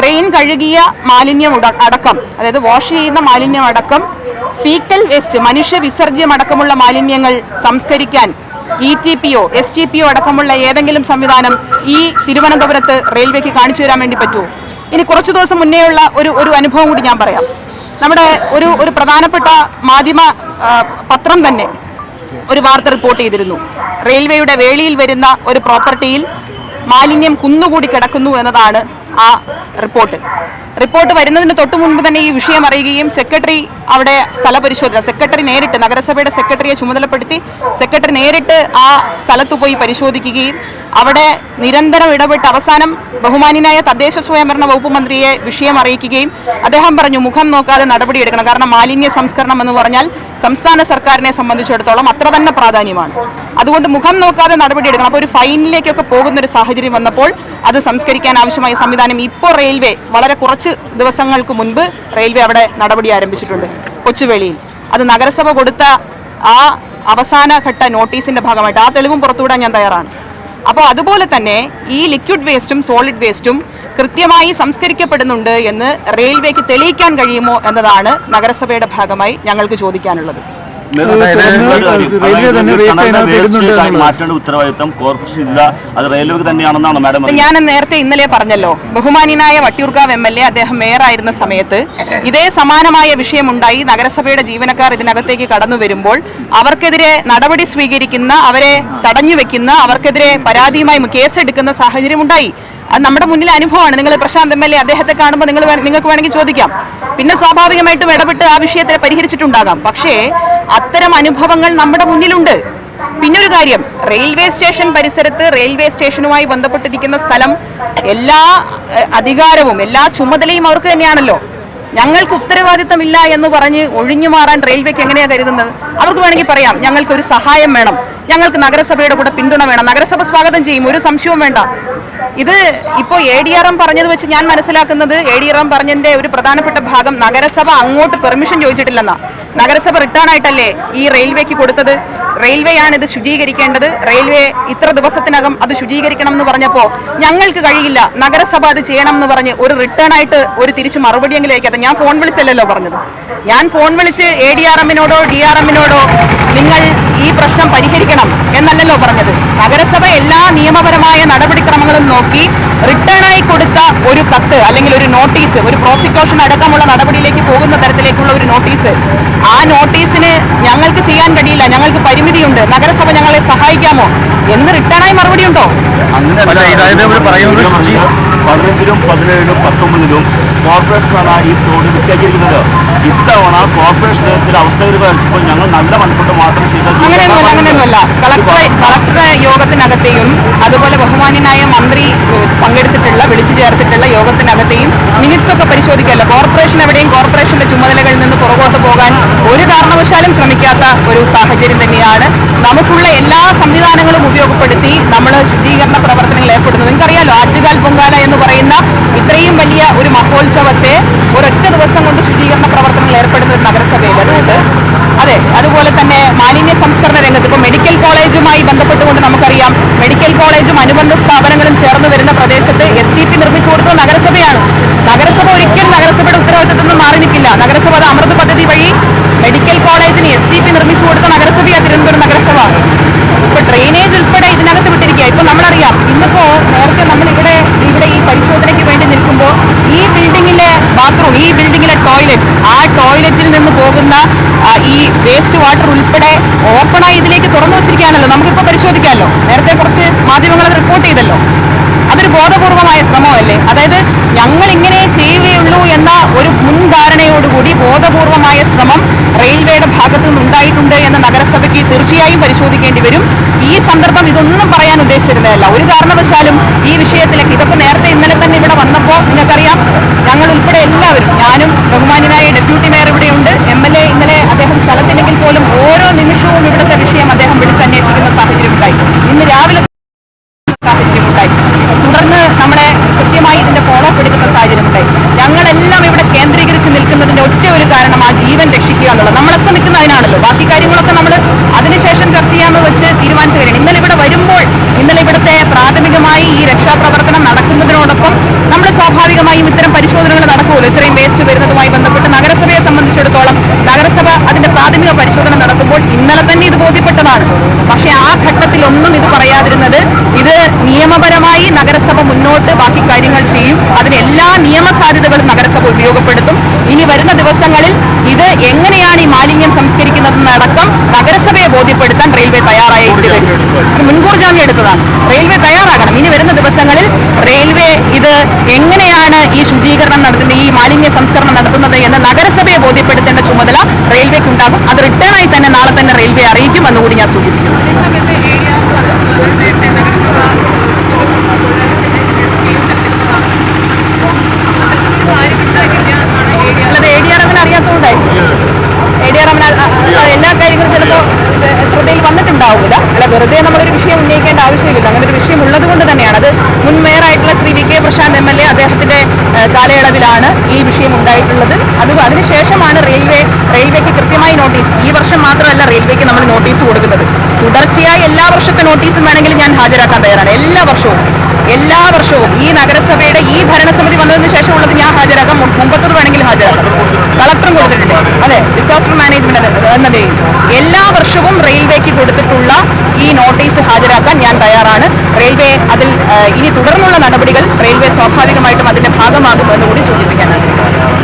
Train കഴുകിയ മാലിന്യം അടക്കം, അതായത് വാഷ് ചെയ്യുന്ന മാലിന്യം അടക്കം, ഫീക്കൽ വേസ്റ്റ് മനുഷ്യ വിസർജ്യം അടക്കമുള്ള മാലിന്യങ്ങൾ സംസ്കരിക്കാൻ ETPO, STPO അടക്കമുള്ള ഏതെങ്കിലും സംവിധാനം ഈ തിരുവനന്തപുരത്ത് റെയിൽവേക്ക് കാണിച്ചു തരാൻ വേണ്ടി പറ്റുമോ? ഇനി കുറച്ചു ദിവസം മുന്നേയുള്ള ഒരു അനുഭവം കൂടി ഞാൻ പറയാം. നമ്മുടെ ഒരു പ്രധാനപ്പെട്ട മാധ്യമ പത്രം തന്നെ ഒരു വാർത്ത റിപ്പോർട്ട് ചെയ്തിരുന്നു. റെയിൽവേയുടെ വേളിയിൽ വരുന്ന ഒരു പ്രോപ്പർട്ടിയിൽ മാലിന്യം കുന്നുകൂടി കിടക്കുന്നു എന്നതാണ് ആ റിപ്പോർട്ട് വരുന്നതിന് തൊട്ടു മുൻപ് തന്നെ ഈ വിഷയം അറിയുകയും സെക്രട്ടറി അവിടെ സ്ഥലപരിശോധന, സെക്രട്ടറി നേരിട്ട്, നഗരസഭയുടെ സെക്രട്ടറിയെ ചുമതലപ്പെടുത്തി സെക്രട്ടറി നേരിട്ട് ആ സ്ഥലത്ത് പോയി പരിശോധിക്കുകയും അവിടെ നിരന്തരം ഇടപെട്ട് അവസാനം ബഹുമാന്യനായ തദ്ദേശ സ്വയംഭരണ വകുപ്പ് മന്ത്രിയെ വിഷയം അറിയിക്കുകയും അദ്ദേഹം പറഞ്ഞു മുഖം നോക്കാതെ നടപടിയെടുക്കണം. കാരണം മാലിന്യ സംസ്കരണം എന്ന് പറഞ്ഞാൽ സംസ്ഥാന സർക്കാരിനെ സംബന്ധിച്ചിടത്തോളം അത്ര തന്നെ പ്രാധാന്യമാണ്. അതുകൊണ്ട് മുഖം നോക്കാതെ നടപടിയെടുക്കണം. അപ്പോൾ ഒരു ഫൈനിലേക്കൊക്കെ പോകുന്ന ഒരു സാഹചര്യം വന്നപ്പോൾ അത് സംസ്കരിക്കാൻ ആവശ്യമായ സംവിധാനം ഇപ്പോൾ റെയിൽവേ വളരെ കുറച്ച് ദിവസങ്ങൾക്ക് മുൻപ് റെയിൽവേ അവിടെ നടപടി ആരംഭിച്ചിട്ടുണ്ട് കൊച്ചുവേളിയിൽ. അത് നഗരസഭ കൊടുത്ത ആ അവസാനഘട്ട നോട്ടീസിന്റെ ഭാഗമായിട്ട് ആ തെളിവും പുറത്തുവിടാൻ ഞാൻ തയ്യാറാണ്. അപ്പോൾ അതുപോലെ തന്നെ ഈ ലിക്വിഡ് വേസ്റ്റും സോളിഡ് വേസ്റ്റും കൃത്യമായി സംസ്കരിക്കപ്പെടുന്നുണ്ട് എന്ന് റെയിൽവേക്ക് തെളിയിക്കാൻ കഴിയുമോ എന്നതാണ് നഗരസഭയുടെ ഭാഗമായി ഞങ്ങൾക്ക് ചോദിക്കാനുള്ളത്. മാറ്റേണ്ട ഉത്തരവാദിത്തം കോർപ്പറേഷൻ ഇല്ല, അത് റെയിൽവേക്ക് തന്നെയാണെന്നാണ് മാഡം. ഞാൻ നേരത്തെ ഇന്നലെ പറഞ്ഞല്ലോ, ബഹുമാന്യനായ വട്ടിയൂർക്കാവ് MLA അദ്ദേഹം മേയറായിരുന്ന സമയത്ത് ഇതേ സമാനമായ വിഷയമുണ്ടായി. നഗരസഭയുടെ ജീവനക്കാർ ഇതിനകത്തേക്ക് കടന്നു വരുമ്പോൾ അവർക്കെതിരെ നടപടി സ്വീകരിക്കുന്ന, അവരെ തടഞ്ഞുവെക്കുന്ന, അവർക്കെതിരെ പരാതിയുമായി കേസെടുക്കുന്ന സാഹചര്യം ഉണ്ടായി. അത് നമ്മുടെ മുന്നിലെ അനുഭവമാണ്. നിങ്ങൾ പ്രശാന്ത് MLA അദ്ദേഹത്തെ കാണുമ്പോൾ നിങ്ങൾക്ക് വേണമെങ്കിൽ ചോദിക്കാം. പിന്നെ സ്വാഭാവികമായിട്ടും ഇടപെട്ട് ആ വിഷയത്തെ പരിഹരിച്ചിട്ടുണ്ടാകാം. പക്ഷേ അത്തരം അനുഭവങ്ങൾ നമ്മുടെ മുന്നിലുണ്ട്. പിന്നൊരു കാര്യം, റെയിൽവേ സ്റ്റേഷൻ പരിസരത്ത് റെയിൽവേ സ്റ്റേഷനുമായി ബന്ധപ്പെട്ടിരിക്കുന്ന സ്ഥലം എല്ലാ അധികാരവും എല്ലാ ചുമതലയും അവർക്ക് തന്നെയാണല്ലോ. ഞങ്ങൾക്ക് ഉത്തരവാദിത്തമില്ല എന്ന് പറഞ്ഞ് ഒഴിഞ്ഞു മാറാൻ റെയിൽവേക്ക് എങ്ങനെയാണ് കരുതുന്നത്? അവർക്ക് വേണമെങ്കിൽ പറയാം ഞങ്ങൾക്കൊരു സഹായം വേണം, ഞങ്ങൾക്ക് നഗരസഭയുടെ കൂടെ പിന്തുണ വേണം, നഗരസഭ സ്വാഗതം ചെയ്യും, ഒരു സംശയവും വേണ്ട. ഇത് ഇപ്പോൾ ADRM പറഞ്ഞത് വെച്ച് ഞാൻ മനസ്സിലാക്കുന്നത്, ADRM പറഞ്ഞതിന്റെ ഒരു പ്രധാനപ്പെട്ട ഭാഗം നഗരസഭ അങ്ങോട്ട് പെർമിഷൻ ചോദിച്ചിട്ടില്ലെന്നാ. നഗരസഭ റിട്ടേൺ ആയിട്ടല്ലേ ഈ റെയിൽവേക്ക് കൊടുത്തത്. റെയിൽവേയാണ് ഇത് ശുചീകരിക്കേണ്ടത്, റെയിൽവേ ഇത്ര ദിവസത്തിനകം അത് ശുചീകരിക്കണം എന്ന് പറഞ്ഞപ്പോ ഞങ്ങൾക്ക് കഴിയില്ല, നഗരസഭ അത് ചെയ്യണം എന്ന് പറഞ്ഞ് ഒരു റിട്ടേൺ ആയിട്ട് ഒരു തിരിച്ചു മറുപടിയെങ്കിലും അയക്കാതെ. ഞാൻ ഫോൺ വിളിച്ചല്ലോ പറഞ്ഞത്. ഞാൻ ഫോൺ വിളിച്ച് ADRMനോടോ DRMനോടോ നിങ്ങൾ ഈ പ്രശ്നം പരിഹരിക്കണം എന്നല്ലല്ലോ പറഞ്ഞത്. നഗരസഭ എല്ലാ നിയമപരമായ നടപടിക്രമങ്ങളും നോക്കി റിട്ടേണായി കൊടുത്ത ഒരു കത്ത് അല്ലെങ്കിൽ ഒരു നോട്ടീസ്, ഒരു പ്രോസിക്യൂഷൻ അടക്കമുള്ള നടപടിയിലേക്ക് പോകുന്ന തരത്തിലേക്കുള്ള ഒരു നോട്ടീസ്, ആ നോട്ടീസിന് ഞങ്ങൾക്ക് ചെയ്യാൻ കഴിയില്ല, ഞങ്ങൾക്ക് പരിമിതിയുണ്ട്, നഗരസഭ ഞങ്ങളെ സഹായിക്കാമോ എന്ന് റിട്ടേണായി മറുപടി ഉണ്ടോ? 15-ലും 17-ലും 19-ലും കോർപ്പറേഷനാണ് ഈ തോട് വൃത്തിയാക്കിയിരിക്കുന്നത്. ഇത്തവണ കോർപ്പറേഷൻ ചില അവസ്ഥകൾ വരുമ്പോൾ ഞങ്ങൾ നല്ല മനസ്സുകൊണ്ട് മാത്രം ചെയ്താൽ അങ്ങനെയൊന്നുമല്ല. കളക്ടർ യോഗത്തിനകത്തെയും അതുപോലെ ബഹുമാന്യനായ മന്ത്രി പങ്കെടുത്തിട്ടുള്ള വിളിച്ചു ചേർത്തിട്ടുള്ള യോഗത്തിനകത്തെയും മിനിറ്റ്സ് ഒക്കെ പരിശോധിക്കല്ലോ. കോർപ്പറേഷൻ എവിടെയും കോർപ്പറേഷന്റെ ചുമതലകളിൽ നിന്ന് പുറകോട്ട് പോകാൻ ഒരു കാരണവശാലും ശ്രമിക്കാത്ത ഒരു സാഹചര്യം തന്നെയാണ്. നമുക്കുള്ള എല്ലാ സംവിധാനങ്ങളും ഉപയോഗപ്പെടുത്തി നമ്മൾ ശുചീകരണ പ്രവർത്തനങ്ങൾ ഏർപ്പെടുന്നത്. നിങ്ങൾക്കറിയാലോ, ആറ്റുകാൽ പൊങ്കാല എന്ന് പറയുന്ന ഇത്രയും വലിയ ഒരു മഹോത്സവത്തെ ഒരൊറ്റ ദിവസം കൊണ്ട് ശുചീകരണ പ്രവർത്തനങ്ങൾ ഏർപ്പെടുന്ന ഒരു നഗരസഭയിൽ. അതുകൊണ്ട് അതെ, അതുപോലെ തന്നെ മാലിന്യ സംസ്കരണ രംഗത്ത് ഇപ്പോൾ മെഡിക്കൽ കോളേജുമായി ബന്ധപ്പെട്ടുകൊണ്ട് നമുക്കറിയാം, മെഡിക്കൽ കോളേജും അനുബന്ധ സ്ഥാപനങ്ങളും ചേർന്ന് വരുന്ന പ്രദേശത്ത് STP നിർമ്മിച്ചു കൊടുത്തത് നഗരസഭയാണ്. നഗരസഭ ഒരിക്കലും നഗരസഭയുടെ ഉത്തരവാദിത്തത്തിൽ നിന്ന് മാറി നിൽക്കില്ല. നഗരസഭ അത് അമൃത് പദ്ധതി വഴി മെഡിക്കൽ കോളേജിന് STP നിർമ്മിച്ചു കൊടുത്ത നഗരസഭയാണ് തിരുവനന്തപുരം നഗരസഭ. ഇപ്പൊ ഡ്രെയിനേജ് ഉൾപ്പെടെ ഇതിനകത്ത് വിട്ടിരിക്കുക. ഇപ്പൊ നമ്മളറിയാം, ഇന്നിപ്പോ നേരത്തെ നമ്മൾ ഇവിടെ ഈ പരിശോധനയ്ക്ക് വേണ്ടി നിൽക്കുമ്പോൾ ഈ ബിൽഡിങ്ങിലെ ബാത്റൂം, ഈ ബിൽഡിങ്ങിലെ ടോയ്ലറ്റ്, ആ ടോയ്ലറ്റിൽ നിന്ന് പോകുന്ന ഈ വേസ്റ്റ് വാട്ടർ ഉൾപ്പെടെ ഓപ്പണായി ഇതിലേക്ക് തുറന്നു വെച്ചിരിക്കുകയാണല്ലോ. നമുക്കിപ്പോൾ പരിശോധിക്കാമല്ലോ. നേരത്തെ കുറച്ച് മാധ്യമങ്ങൾ അത് റിപ്പോർട്ട് ചെയ്തല്ലോ. അതൊരു ബോധപൂർവമായ ശ്രമമല്ലേ? അതായത് ഞങ്ങൾ ഇങ്ങനെ ചെയ്യുകയുള്ളൂ എന്ന ഒരു മുൻധാരണയോടുകൂടി ബോധപൂർവമായ ശ്രമം റെയിൽവേയുടെ ഭാഗത്തു നിന്നുണ്ടായിട്ടുണ്ട് എന്ന് നഗരസഭയ്ക്ക് തീർച്ചയായും പരിശോധിക്കേണ്ടി വരും. ഈ സന്ദർഭം ഇതൊന്നും പറയാൻ ഉദ്ദേശിച്ചിരുന്നതല്ല. ഒരു കാരണവശാലും ഈ വിഷയത്തിലേക്ക് ഇതൊക്കെ നേരത്തെ ഇന്നലെ തന്നെ ഇവിടെ വന്നപ്പോൾ നിങ്ങൾക്കറിയാം, ഞങ്ങൾ ഉൾപ്പെടെ എല്ലാവരും, ഞാനും ബഹുമാന്യനായ ഡെപ്യൂട്ടി മേയർ ഇവിടെയുണ്ട്, MLA ഇന്നലെ അദ്ദേഹം സ്ഥലത്തില്ലെങ്കിൽ പോലും ഓരോ നിമിഷവും ഇവിടുത്തെ വിഷയം അദ്ദേഹം വിളിച്ചന്വേഷിക്കുന്ന സാഹചര്യം ഉണ്ടായി. ഇന്ന് രാവിലെ സാഹചര്യമുണ്ടായി. തുടർന്ന് നമ്മളെ കൃത്യമായി ഇതിന്റെ ഫോളോ അപ്പ് എടുക്കുന്ന സാഹചര്യമുണ്ടായി. ഞങ്ങളെല്ലാം ഇവിടെ കേന്ദ്രീകരിച്ച് നിൽക്കുന്നതിന്റെ ഒറ്റ ഒരു കാരണം ആ ജീവൻ രക്ഷിക്കുക എന്നുള്ളത്. നമ്മളൊക്കെ നിൽക്കുന്ന അതിനാണല്ലോ. ബാക്കി കാര്യങ്ങളൊക്കെ നമ്മൾ അതിനുശേഷം ചർച്ച ചെയ്യാമെന്ന് വെച്ച് തീരുമാനിച്ചു കഴിയണം. ഇന്നലെ ഇവിടെ വരുമ്പോൾ, ഇന്നലെ ഇവിടുത്തെ പ്രാഥമികമായി ഈ രക്ഷാപ്രവർത്തനം നടക്കുന്നതിനോടൊപ്പം നമ്മൾ സ്വാഭാവികമായും ഇത്തരം പരിശോധനകൾ നടക്കുമല്ലോ. ഇത്രയും വേസ്റ്റ് വരുന്നതുമായി ബന്ധപ്പെട്ട് നഗരസഭയെ സംബന്ധിച്ചിടത്തോളം നഗരസഭ അതിന്റെ പ്രാഥമിക പരിശോധന നടത്തുമ്പോൾ ഇന്നലെ തന്നെ ഇത് ബോധ്യപ്പെട്ടതാണ്. പക്ഷേ ആ ഘട്ടത്തിലൊന്നും ഇത് പറയാതിരുന്നത് ഇത് നിയമപരമായി നഗരസഭ മുന്നോട്ട് ബാക്കി കാര്യങ്ങൾ ചെയ്യും, അതിന് എല്ലാ നിയമസാധ്യതകളും നഗരസഭ ഉപയോഗപ്പെടുത്തും. ഇനി വരുന്ന ദിവസങ്ങളിൽ ഇത് എങ്ങനെയാണ് ഈ മാലിന്യം സംസ്കരിക്കുന്നതെന്നടക്കം നഗരസഭയെ ബോധ്യപ്പെടുത്താൻ റെയിൽവേ തയ്യാറായിട്ട് വരും. ഇത് മുൻകൂർ ജാമ്യം എടുത്തതാണ്. റെയിൽവേ തയ്യാറാകണം. ഇനി വരുന്ന ദിവസങ്ങളിൽ റെയിൽവേ ഇത് എങ്ങനെയാണ് ഈ ശുചീകരണം നടത്തുന്നത്, ഈ മാലിന്യ സംസ്കരണം നടത്തുന്നത് എന്ന് നഗരസഭയെ ബോധ്യപ്പെടുത്തേണ്ട ചുമതല റെയിൽവേക്കുണ്ടാകും. അത് റിട്ടേണായി തന്നെ നാളെ തന്നെ റെയിൽവേ അറിയിക്കും എന്നുകൂടി ഞാൻ സൂചിപ്പിക്കുന്നു. അല്ലാതെ ADRM അറിയാത്തതുകൊണ്ടായിരിക്കും. ADRM എല്ലാ കാര്യങ്ങളും ചിലപ്പോൾ ശ്രദ്ധയിൽ വന്നിട്ടുണ്ടാവില്ല. അല്ല, വെറുതെ നമ്മളൊരു വിഷയം ഉന്നയിക്കേണ്ട ആവശ്യമില്ല. അങ്ങനെ ഒരു വിഷയം ഉള്ളത് കൊണ്ട് തന്നെയാണ്. അത് മുൻ മേയറായിട്ടുള്ള ശ്രീ VK പ്രശാന്ത് MLA അദ്ദേഹത്തിന്റെ കാലയളവിലാണ് ഈ വിഷയം ഉണ്ടായിട്ടുള്ളത്. അതിനുശേഷമാണ് റെയിൽവേക്ക് കൃത്യമായി നോട്ടീസ്, ഈ വർഷം മാത്രമല്ല റെയിൽവേക്ക് നമ്മൾ നോട്ടീസ് കൊടുക്കുന്നത്. തുടർച്ചയായി എല്ലാ വർഷത്തെ നോട്ടീസും വേണമെങ്കിൽ ഞാൻ ഹാജരാക്കാൻ തയ്യാറാണ്. എല്ലാ വർഷവും ഈ നഗരസഭയുടെ ഈ ഭരണസമിതി വന്നതിന് ശേഷമുള്ളത് ഞാൻ ഹാജരാക്കാം. മുമ്പത്തത് വേണമെങ്കിൽ ഹാജരാക്കാം. കളക്ടറും കൊടുത്തിട്ടുണ്ട്. അതെ, ഡിസാസ്റ്റർ മാനേജ്മെന്റ് എന്നതേയും എല്ലാ വർഷവും റെയിൽവേക്ക് കൊടുത്തിട്ടുള്ള ഈ നോട്ടീസ് ഹാജരാക്കാൻ ഞാൻ തയ്യാറാണ്. റെയിൽവേ അതിൽ ഇനി തുടർന്നുള്ള നടപടികൾ റെയിൽവേ സ്വാഭാവികമായിട്ടും അതിന്റെ ഭാഗമാകും എന്നുകൂടി സൂചിപ്പിക്കാനാണ്.